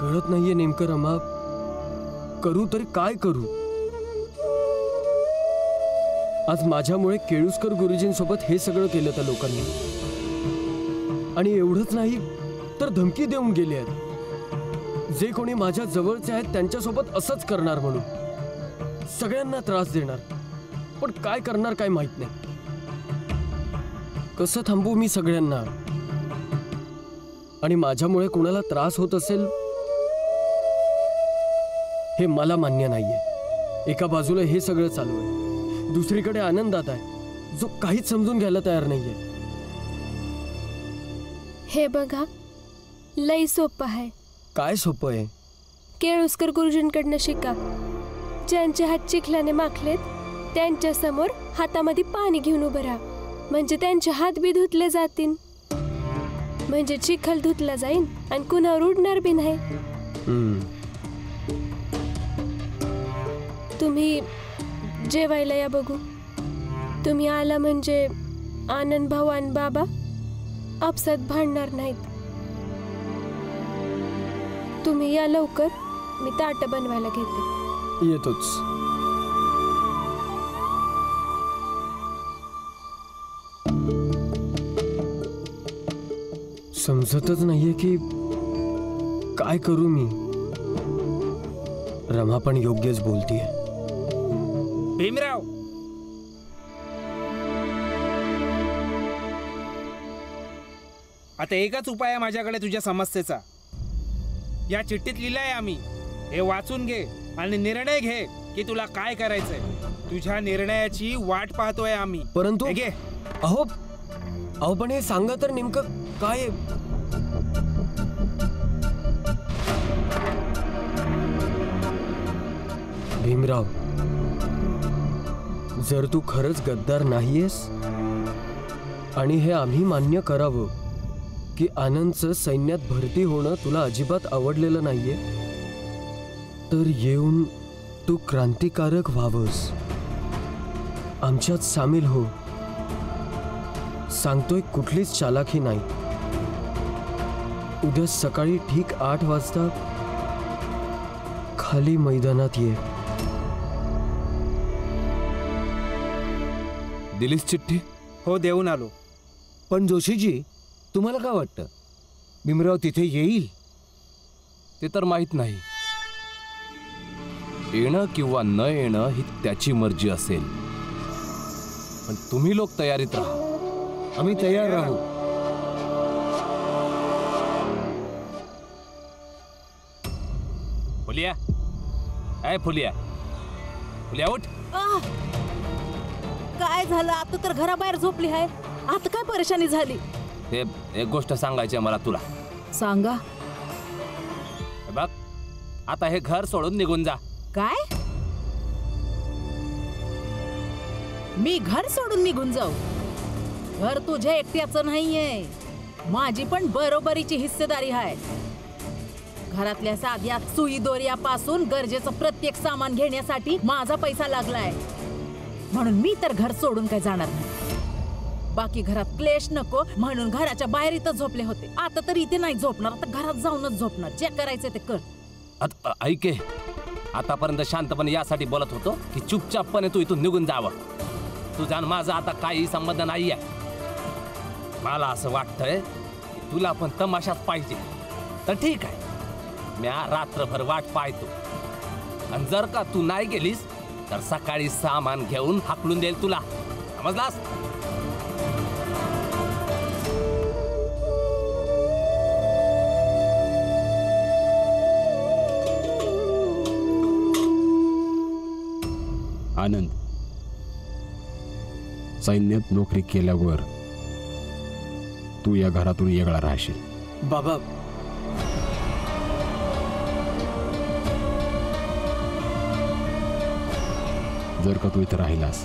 कळत नाहीये नेमकं रमा, करू तरी काय करू. आज माझ्यामुळे केळुसकर गुरुजींसोबत हे सगळं केलं त्या लोकांनी. आणि एवढंच नाही तर धमकी देऊन गेले आहेत. जे कोणी माझ्या जवळचे आहेत त्यांच्यासोबत असंच करणार म्हणून, सगळ्यांना त्रास देणार. पण काय करणार काय माहित नाही. कसं थांबू मी सगळ्यांना. आणि माझ्यामुळे कुणाला त्रास होत असेल हे मला मान्य नाहीये. एका बाजूला हे सगळं चालू आहे, दुसरीकडे आनंदात आहे जो काहीच समजून घ्यायला तयार नाहीये. हे बघा, लई सोपं आहे. काय सोपं आहे? केळुसकर गुरुजींकडनं शिका. ज्यांचे हात चिखलाने माखलेत त्यांच्या समोर हातामध्ये पाणी घेऊन उभं राहा. म्हणजे त्यांचे हात बी धुतले जातील. म्हणजे चिखल धुतला जाईल आणि कुणावर उडणार बी नाही. तुम्ही जेवायला या बघू. तुम्ही आला म्हणजे आनंद भाऊ आणि बाबा आपसात भांडणार नाहीत. तुम्ही या लवकर, मी ताट बनवायला घेते. येतोच. समजतच नाहीये की काय करू मी. रमा पण योग्यच बोलतीये. भीमराव, आता एकच उपाय आहे माझ्याकडे तुझ्या समस्येचा. या चिठ्ठीत लिहिलंय आम्ही, हे वाचून घे आणि निर्णय घे की तुला काय करायचंय. तुझ्या निर्णयाची वाट पाहतोय आम्ही. परंतु घे. अहो पण हे सांगा तर नेमकं काय आहे? भीमराव, जर तू खरंच गद्दार नाहीयेस आणि हे आम्ही मान्य करावं की आनंदचं सैन्यात भरती होणं तुला अजिबात आवडलेलं नाहीये, तर येऊन तू क्रांतिकारक व्हावंस. आमच्यात सामील हो. सांगतोय, कुठलीच चालाखी नाही. उद्या सकाळी ठीक 8 वाजता खाली मैदानात ये. दिलीस चिठ्ठी? हो, देऊन आलो. पण जोशीजी, तुम्हाला काय वाटतं, भीमराव तिथे येईल? ते तर माहित नाही. येणं किंवा न येणं ही त्याची मर्जी असेल. पण तुम्ही लोक तयारीत राहा. आम्ही तयार राहू. फुलिया, फुलिया, फुलिया उठ. काय झालं? आता तर घराबाहेर झोपली आहे. आता काय परेशानी झाली? हे एक गोष्ट सांगायची आहे मला तुला. सांगा. बघ, आता हे घर सोडून निघून जा. काय? मी घर सोडून निघून जाऊ? घर तुझ्या एकट्याचं नाहीये, माझी पण बरोबरीची हिस्सेदारी आहे. घरातल्या साध्या सुई दोऱ्यापासून गरजेचं प्रत्येक सामान घेण्यासाठी माझा पैसा लागलाय. म्हणून मी तर घर सोडून काय जाणार नाही. बाकी घरात क्लेश नको म्हणून घराच्या बाहेर इथं झोपले होते. आता तर इथे नाही झोपणार, आता घरात जाऊनच झोपणार. जे करायचं ते कर. ऐके, आतापर्यंत शांतपणे यासाठी बोलत होतो की चुपचापपणे तू इथून निघून जावं. तुझा आणि माझा आता काही संबंध नाहीये. मला असं वाटतंय की तुला पण तमाशाच पाहिजे. तर ठीक आहे, मी रात्रभर वाट पाहतो. आणि जर का तू नाही गेलीस तर सकाळी सामान घेऊन हाकलून देईल तुला. समजलास? आनंद, सैन्यात नोकरी केल्यावर तू या घरातून वेगळा राहशील. बाबा, जर का तू इथं राहिलास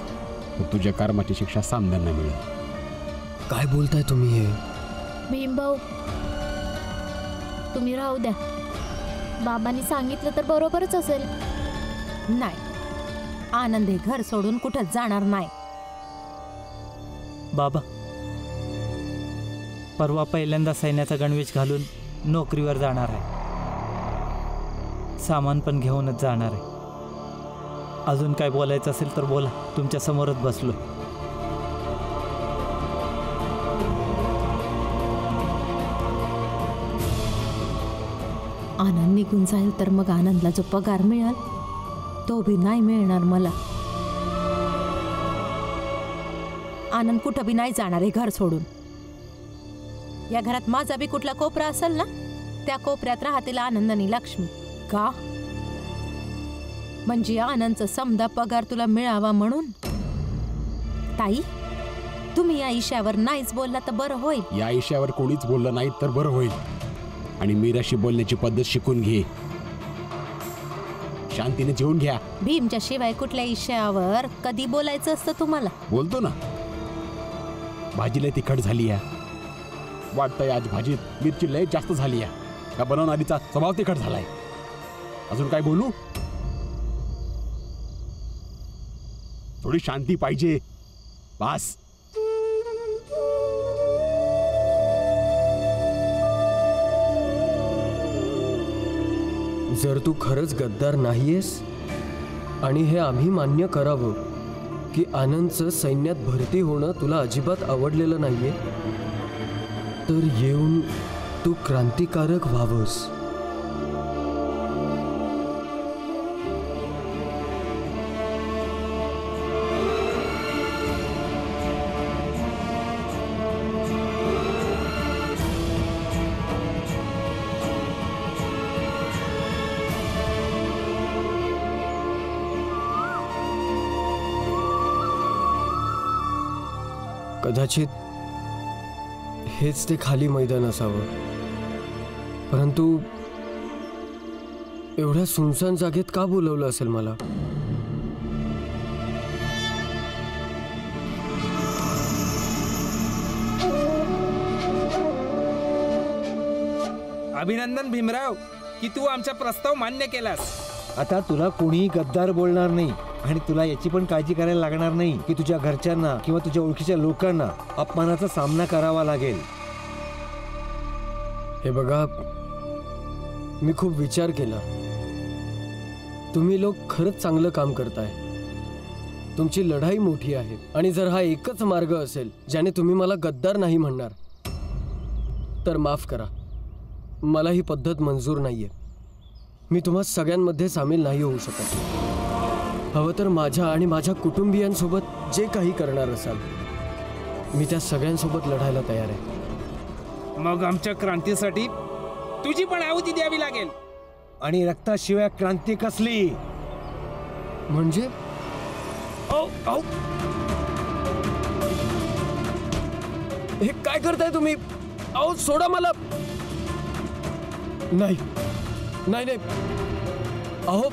तर तुझ्या कर्माची शिक्षा सामन्यांना मिळेल. काय बोलताय तुम्ही हे? भीमभाऊ, तुम्ही राहू द्या. बाबांनी सांगितलं तर बरोबरच असेल. नाही, आनंद हे घर सोडून कुठं जाणार नाही. बाबा, परवा पहिल्यांदा सैन्याचा गणवेश घालून नोकरीवर जाणार आहे. सामान पण घेऊनच जाणार आहे. अजून काय बोलायचं असेल तर बोला, तुमच्या समोरच बसलो. आनंद निघून जाईल तर मग आनंदला जो पगार मिळाल तो बी नाही मिळणार मला. आनंद कुठं बी नाही जाणार आहे घर सोडून. या घरात माझा बी कुठला कोपरा असेल ना, त्या कोपऱ्यात राहतील आनंद आणि लक्ष्मी. का? म्हणजे आनंदचा समदा पगार तुला मिळावा म्हणून. ताई, तुम्ही या विषयावर नाहीच बोलला तर बरं होईल. या विषयावर कोणीच बोललं नाही तर बरं होईल. आणि मीराशी बोलण्याची पद्धत शिकून घे. शांतीने जेवून घ्या. भीमच्या शिवाय कुठल्या विषयावर कधी बोलायचं असतं तुम्हाला? बोलतो ना. भाजीला तिखट झाली या. वाटतंय आज भाजीत मिरची लय जास्त झाली या. का बनवणारीचा स्वभाव तिखट झालाय. अजून काय बोलू? थोडी शांती पाहिजे. बस. जर तू खरंच गद्दार नाहीयेस आणि हे आम्ही मान्य करावं की आनंदचं सैन्यात भरती होणं तुला अजिबात आवडलेलं नाहीये, तर येऊन तू क्रांतिकारक व्हावंस. कदाचित हेच ते खाली मैदान असावं, परंतु एवढ्या सुनसान जागेत का बोलवलं असेल मला? अभिनंदन भीमराव की तू आमचा प्रस्ताव मान्य केलास. आता तुला कोणीही गद्दार बोलणार नाही आणि तुला याची पण काळजी करायला लागणार नाही की तुझ्या घरच्यांना किंवा तुझ्या ओळखीच्या लोकांना अपमानाचा सामना करावा लागेल. हे बघा, मी खूप विचार केला. तुम्ही लोक खरंच चांगलं काम करताय. तुमची लढाई मोठी आहे आणि जर हा एकच मार्ग असेल ज्याने तुम्ही मला गद्दार नाही म्हणणार, तर माफ करा, मला ही पद्धत मंजूर नाहीये. मी तुम्हा सगळ्यांमध्ये सामील नाही होऊ शकत. हवं तर माझ्या आणि माझ्या कुटुंबियांसोबत जे काही करणार असाल, मी त्या सगळ्यांसोबत लढायला तयार आहे. मग आमच्या क्रांतीसाठी तुझी पण आहुती द्यावी लागेल. आणि रक्ताशिवाय क्रांती कसली? म्हणजे हे काय करताय तुम्ही? अहो सोडा मला. नाही नाही नाही, अहो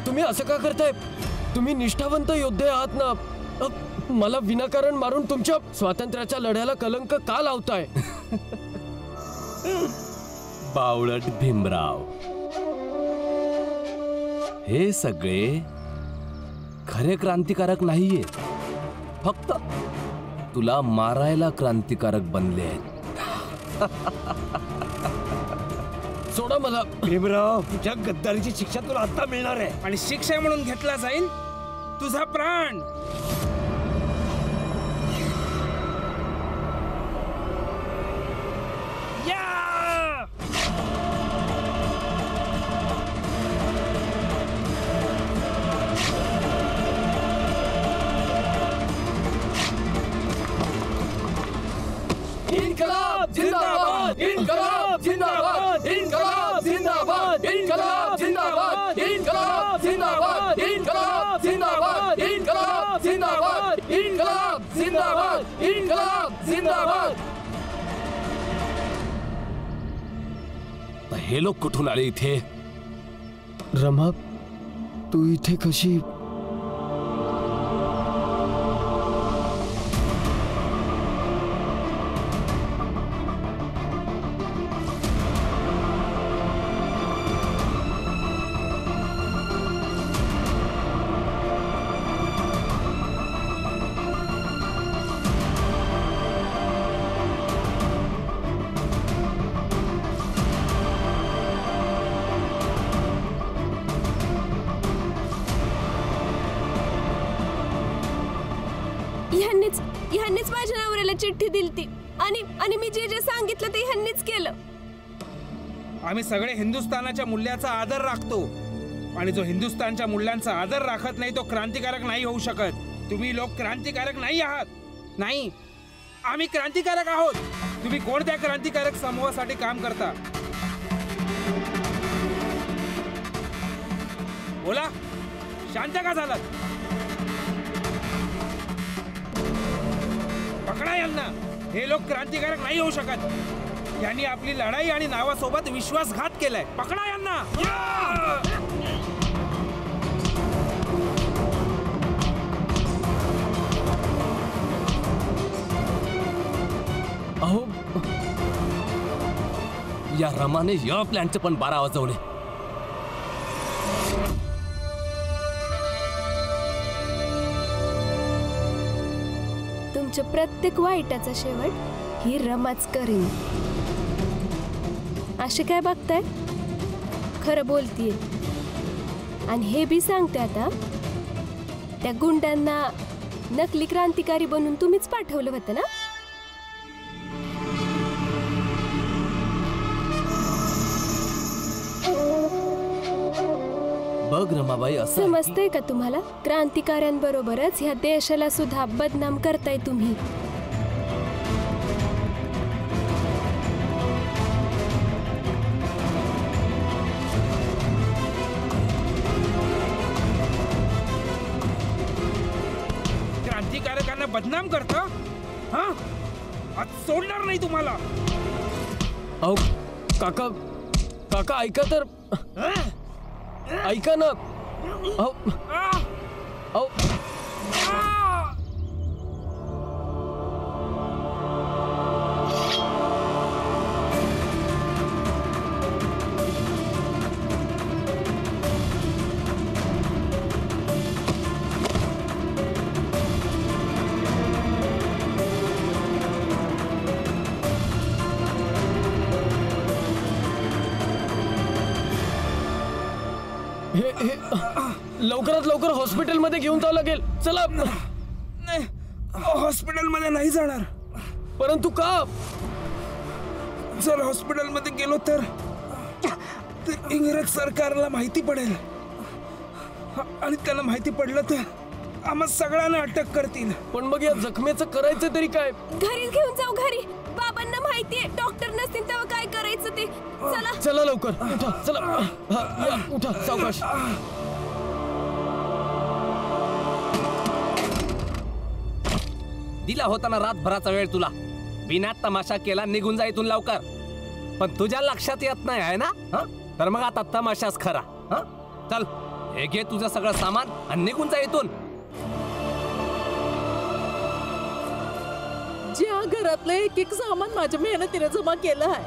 तुम्ही असं का करताय? तुम्ही निष्ठावंत योद्धे आहात ना. मला विनाकारण मारून तुमच्या स्वातंत्र्याच्या लढ्याला कलंक का लावताय? बावळट भीमराव, हे सगळे खरे क्रांतिकारक नाहीये, फक्त तुला मारायला क्रांतिकारक बनले आहेत. सोडा मला. भीमराव, तुझ्या गद्दारीची शिक्षा तुला आता मिळणार आहे. आणि शिक्षा म्हणून घेतला जाईल तुझा प्राण. इन्कलाब जिंदाबाद, इन्कलाब जिंदाबाद, इन्कलाब जिंदाबाद, इन्कलाब जिंदाबाद, इन्कलाब जिंदाबाद, इन्कलाब जिंदाबाद, इन्कलाब जिंदाबाद, इन्कलाब जिंदाबाद, इन्कलाब जिंदाबाद. हे लोक कुठून आले इथे? रमा, तू इथे कशी? ह्यांनीच माझ्या नवऱ्याला चिठ्ठी दिलती आणि आणि मी जे जे सांगितलं ते ह्यांनीच केलं. आम्ही सगळे हिंदुस्थानाच्या मूल्याचा आदर राखतो आणि जो हिंदुस्थानच्या मूल्यांचा आदर राखत नाही तो क्रांतिकारक नाही होऊ शकत. तुम्ही लोक क्रांतिकारक नाही आहात. नाही, आम्ही क्रांतिकारक आहोत. तुम्ही कोणत्या क्रांतिकारक समूहासाठी काम करता? बोला, शांत का झालात? पकडा यांना. हे लोक क्रांतिकारक नाही होऊ शकत. यांनी आपली लढाई आणि नावासोबत विश्वासघात केलाय. पकडा यांना. अहो, या रमाने या प्लॅनचे पण 12 वाजवले. तुमच्या प्रत्येक वाईटाचा शेवट ही रमाच करीन. असे काय बघताय? खरं बोलतीये आणि हे बी सांगते आता, त्या गुंडांना नकली क्रांतिकारी बनून तुम्हीच पाठवलं होतं ना? बघ रमाबाई, असं समजतंय का तुम्हाला? क्रांतिकाऱ्यांबरोबरच ह्या देशाला सुद्धा बदनाम करताय तुम्ही. क्रांतिकारकांना बदनाम करता? हा, आज सोडणार नाही तुम्हाला. अहो काका, काका ऐका तर, ऐका ना. अहो अहो, लवकरात लवकर हॉस्पिटलमध्ये घेऊन जावं लागेल. चला. हॉस्पिटलमध्ये नाही जाणार. परंतु का? जर हॉस्पिटलमध्ये गेलो तर इंग्रज सरकारला माहिती पडेल आणि त्यांना माहिती पडलं तर आम्हा सगळ्यांना अटक करतील. पण मग या जखमेचं करायचं तरी काय? घरी घेऊन जाऊ. घरी बाबांना माहितीये डॉक्टर नसतील तेव्हा काय करायचं ते. चला चला लवकर उठा. चला. हा, या, उठा सावकाश. दिला होता ना रातभराचा वेळ तुला. बिना तमाशा केला, निघून जा इथून लवकर. पण तुझ्या लक्षात येत नाही आहे ना? तर मग आता तमाशाच खरा. चल, हे घे तुझं सगळं सामान आणि निघून जा इथून. ज्या घरातलं एक एक सामान माझ्या मेहनतीने जमा केलं आहे,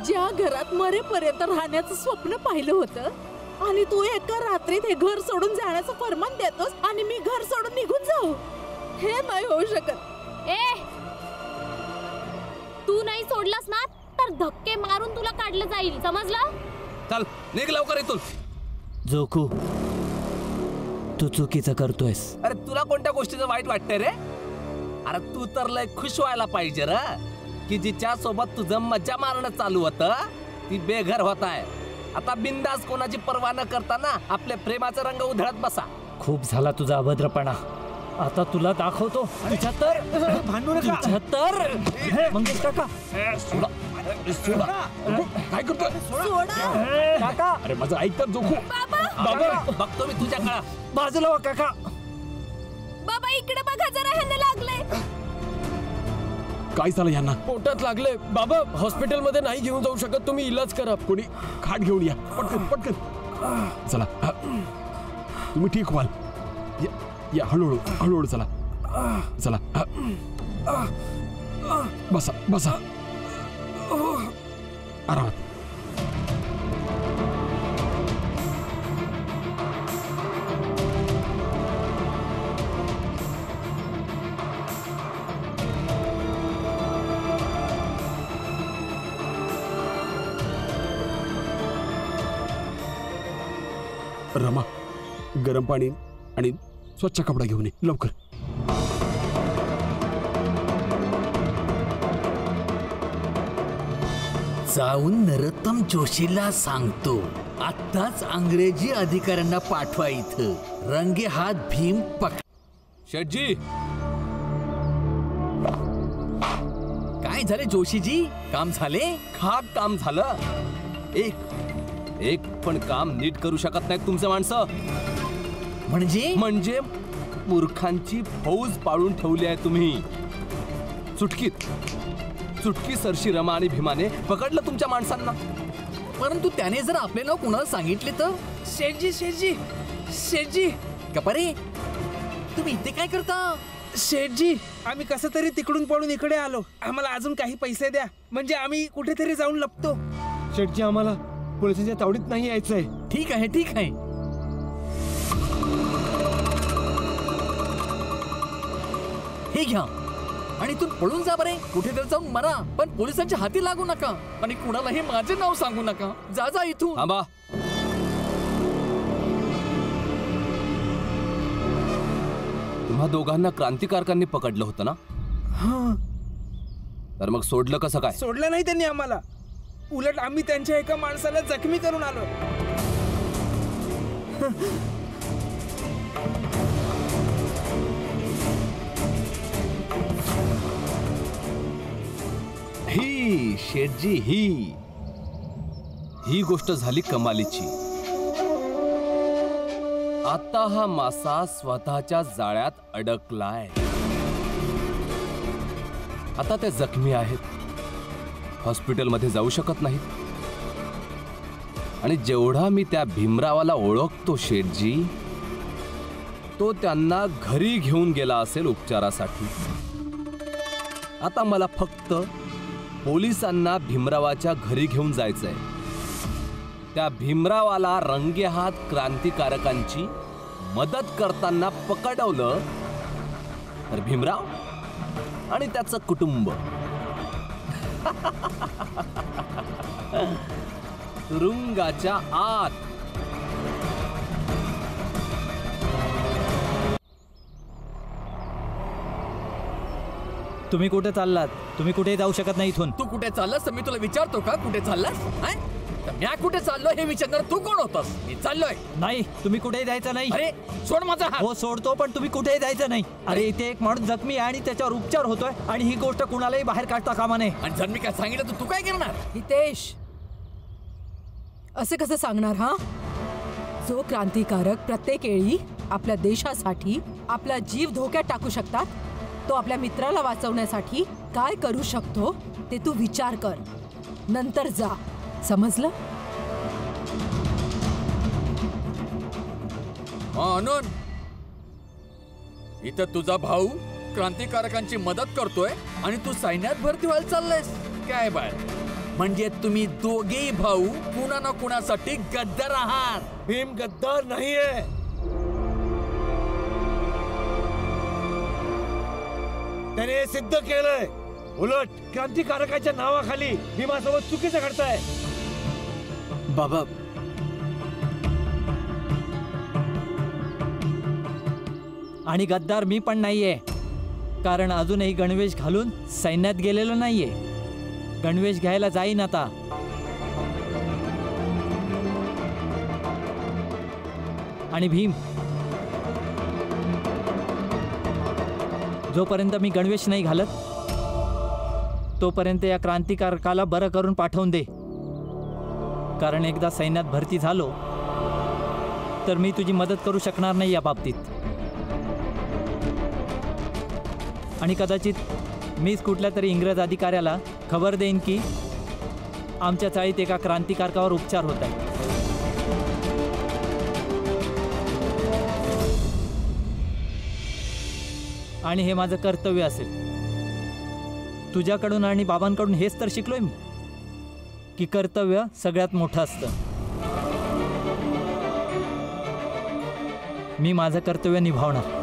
ज्या घरात मरेपर्यंत राहण्याचं स्वप्न पाहिलं होतं आणि तू एका रात्रीत हे घर सोडून जाण्याचं फरमान देतोस आणि मी घर सोडून निघून जाऊ, हे नाही होऊ शकत. ए, तू नाही सोडलास ना तर धक्के मारून तुला काढलं जाईल, समजलं? चल, निघ लवकर इथून. जोखू, तू चुकीचं करतोयस. अरे तुला कोणत्या गोष्टीचं वाईट वाटतंय रे? अरे तू तर लय खुश व्हायला पाहिजे र, की जिच्या सोबत तुझं मज्जा मारणं चालू होतं ती बेघर होत आहे. आता बिंदास कोणाची पर्वा न करताना आपल्या प्रेमाचा रंग उधळत बसा. खूप झाला तुझा अभद्रपणा. आता तुला दाखवतो. तुझ्या तर मंगेश काका, काय करतोय काका, अरे माझं ऐकतात जोखू. बाबा, बघतो मी तुझ्या काळा. बाजूला वा काका. बाबा इकडे बघा जरा, ह्यांना लागलंय. काय झालं यांना? पोटात लागले. बाबा हॉस्पिटलमध्ये नाही घेऊन जाऊ शकत, तुम्ही इलाज करा. कोणी खाट घेऊन या, पटकन पटकन. चला, तुम्ही ठीक व्हाल. या हळूहळू हळूहळू. चला चला. बसा बसा आरामात. रमा, गरम पाणी आणि स्वच्छ कपडा घेऊन ये लवकर. जाऊन नरोत्तम जोशीला सांगतो, आत्ताच अंग्रेजी अधिकाऱ्यांना पाठवा इथं. रंगे हात भीम शेठजी, काय झाले जोशीजी? काम झाले? काम झालं. एक पण काम नीट करू शकत नाहीत तुमचे माणसं. म्हणजे मूर्खांची फौज पाळून ठेवली आहे तुम्ही. चुटकी सरशी रमा आणि भीमाने पकडलं तुमच्या माणसांना. परंतु त्याने जर आपले नाव कुणाला सांगितले तर? शेठजी कपारे, तुम्ही इथे काय करता? शेठजी, आम्ही कसं तरी तिकडून पळून इकडे आलो. आम्हाला अजून काही पैसे द्या, म्हणजे आम्ही कुठेतरी जाऊन लपतो. शेठजी, आम्हाला पोलिसांच्या तावडीत नाही यायचंय. ठीक आहे. हे घ्या आणि इथून पळून जा बरे. कुठेतरी जाऊन मरा, पण पोलिसांच्या हाती लागू नका आणि कुणालाही माझे नाव सांगू नका. जा इथून. थांबा. तुम्हा दोघांना क्रांतिकारकांनी पकडलं होतं ना? तर मग सोडलं कसं काय? सोडलं नाही त्यांनी आम्हाला. उलट आम्ही त्यांच्या एका माणसाला जखमी करून आलो. ही शेठजी, ही गोष्ट झाली कमालीची. आता हा मासा स्वतःच्या जाळ्यात अडकलाय. आता ते जखमी आहेत, हॉस्पिटलमध्ये जाऊ शकत नाहीत. आणि जेवढा मी त्या भीमरावाला ओळखतो शेठजी, तो त्यांना घरी घेऊन गेला असेल उपचारासाठी. आता मला फक्त पोलिसांना भीमरावाच्या घरी घेऊन जायचंय. त्या भीमरावाला रंगेहात क्रांतिकारकांची मदत करताना पकडवलं तर भीमराव आणि त्याचं कुटुंब तुरुंगाच्या आत. तुम्ही कुठे चाललात? तुम्ही कुठे जाऊ शकत नाही इथून. तू कुठे चाललास तर मी तुला विचारतो का कुठे चाललास? म्या कुठे चाललोय हे विचारणार तू कोण होतास? मी चाललोय. नाही, तुम्ही कुठेही जायचं नाही. अरे सोड माझा हात. हो सोडतो, पण तुम्ही कुठेही जायचं नाही. अरे इथे एक माणूस जखमी आहे आणि त्याच्यावर उपचार होतोय, आणि ही गोष्ट कुणालाही बाहेर काढता कामा नये. आणि जर मी काय सांगितलं तर तू काय करणार? हितेश, असे कसं सांगणार? हा, जो क्रांतिकारक प्रत्येक वेळी आपल्या देशासाठी आपला जीव धोक्यात टाकू शकतात, तो आपल्या मित्राला वाचवण्यासाठी काय करू शकतो ते तू विचार कर, नंतर जा. समजलं? आनंद, इथं तुझा भाऊ क्रांतिकारकांची मदत करतोय आणि तू सैन्यात भरती व्हायला चाललायस काय बाय? म्हणजे तुम्ही दोघेही भाऊ कुणा ना कुणासाठी गद्दार आहात. भीम गद्दार नाहीये. त्याने हे सिद्ध केलंय. उलट क्रांतिकारकाच्या नावाखाली भीमासोबत चुकीचं घडतंय. बाबा, आणि गद्दार मी पण नाहीये, कारण अजूनही गणवेश घालून सैन्यात गेलेलो नाहीये. गणवेश घ्यायला जाईन आता. आणि भीम, जोपर्यंत मी गणवेश नाही घालत तोपर्यंत या क्रांतिकारकाला बरं करून पाठवून दे. कारण एकदा सैन्यात भरती झालो तर मी तुझी मदत करू शकणार नाही या बाबतीत. आणि कदाचित मीच कुठल्या तरी इंग्रज अधिकाऱ्याला खबर देईन की आमच्या चाळीत एका क्रांतिकारकावर उपचार होत आहे. आणि हे माझं कर्तव्य असेल. तुझ्याकडून आणि बाबांकडून हेच तर शिकलोय मी, की कर्तव्य सगळ्यात मोठं असतं. मी माझं कर्तव्य निभावणार.